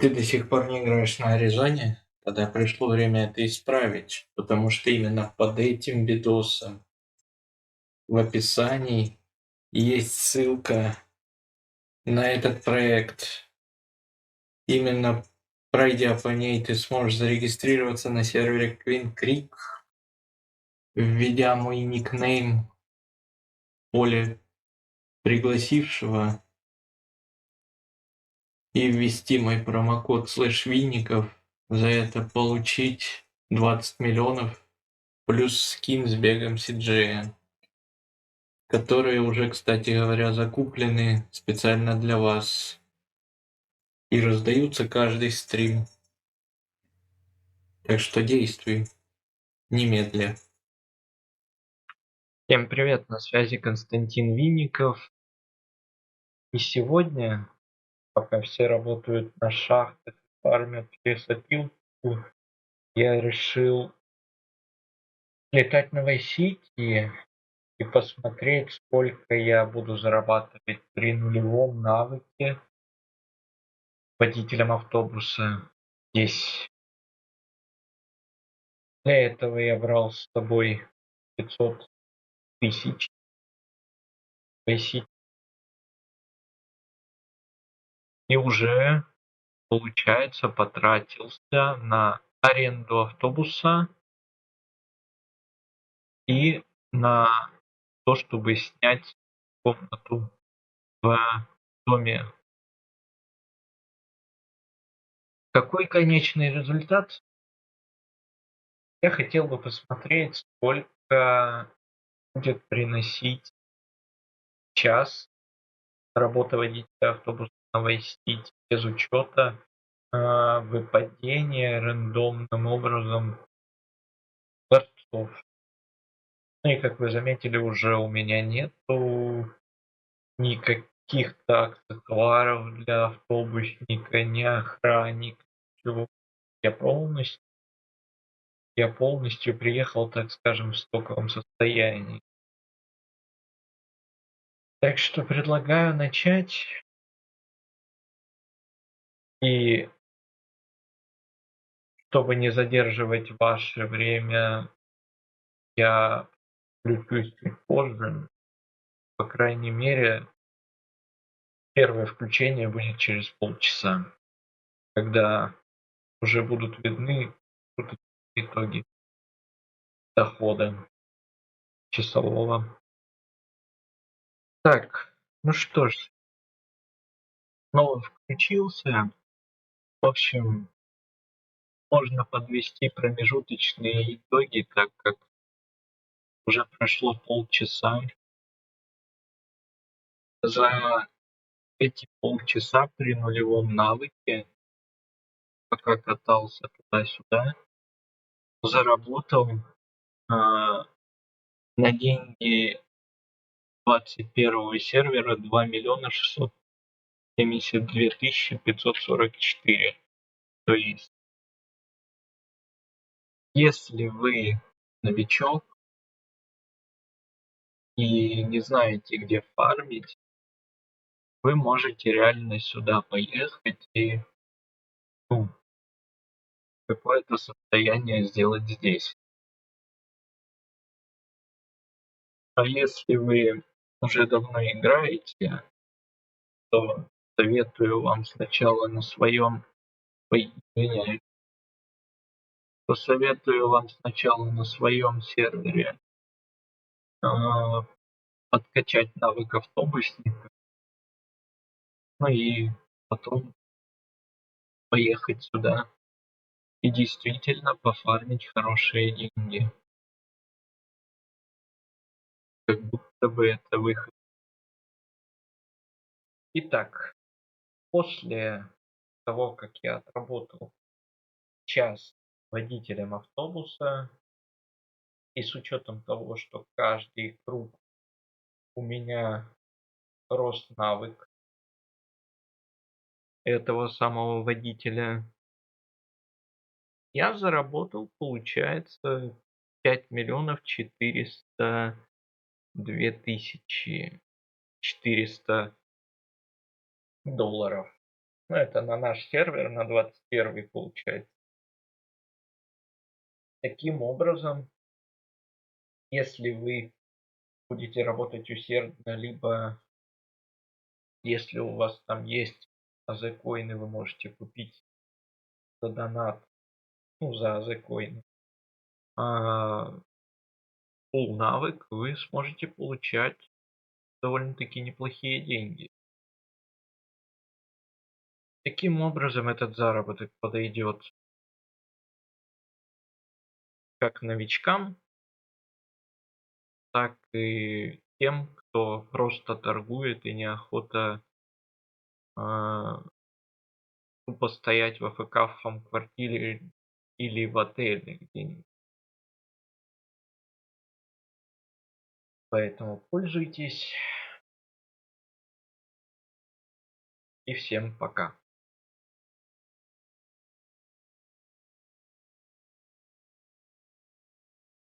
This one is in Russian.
Ты до сих пор не играешь на Аризоне? Тогда пришло время это исправить, потому что именно под этим видосом в описании есть ссылка на этот проект. Именно пройдя по ней, ты сможешь зарегистрироваться на сервере Queen Creek, введя мой никнейм в поле пригласившего и ввести мой промокод /Винников. За это получить 20 миллионов плюс скин с бегом CJ, которые уже, кстати говоря, закуплены специально для вас и раздаются каждый стрим. Так что действуй немедля. Всем привет, на связи Константин Винников. И сегодня, пока все работают на шахтах, фармят лесопилку, я решил летать на Vice и посмотреть, сколько я буду зарабатывать при нулевом навыке водителем автобуса здесь. Для этого я брал с собой 500 тысяч и уже, получается, потратился на аренду автобуса и на то, чтобы снять комнату в доме. Какой конечный результат? Я хотел бы посмотреть, сколько будет приносить час работа водителя автобуса на Vice City без учета выпадения рандомным образом борцов. Ну и как вы заметили, уже у меня нету никаких-то аксессуаров для автобусника, ни охранника, ничего. Я полностью приехал, так скажем, в стоковом состоянии. Так что предлагаю начать. И чтобы не задерживать ваше время, я включусь чуть позже. По крайней мере, первое включение будет через полчаса, когда уже будут видны итоги дохода часового. Так, ну что ж, снова включился. В общем, можно подвести промежуточные итоги, так как уже прошло полчаса. За эти полчаса при нулевом навыке, пока катался туда-сюда, заработал на деньги 21 сервера 2 672 544. То есть, если вы новичок и не знаете, где фармить, вы можете реально сюда поехать и какое-то состояние сделать здесь. А если вы уже давно играете, то советую вам сначала на своем сервере подкачать навык автобусника, ну и потом поехать сюда и действительно пофармить хорошие деньги. Как будто бы это выход. Итак, после того, как я отработал час водителем автобуса, и с учетом того, что каждый круг у меня рос навык этого самого водителя, я заработал, получается, 5 402 400 долларов. Ну, это на наш сервер, на 21 получается. Таким образом, если вы будете работать усердно, либо если у вас там есть азекоины, вы можете купить за донат, ну, за азекоины, а, full навык, вы сможете получать довольно-таки неплохие деньги. Таким образом, этот заработок подойдет как новичкам, так и тем, кто просто торгует и неохота а, тупо стоять в АФК в фам-квартире или в отеле где-нибудь. Поэтому пользуйтесь и всем пока.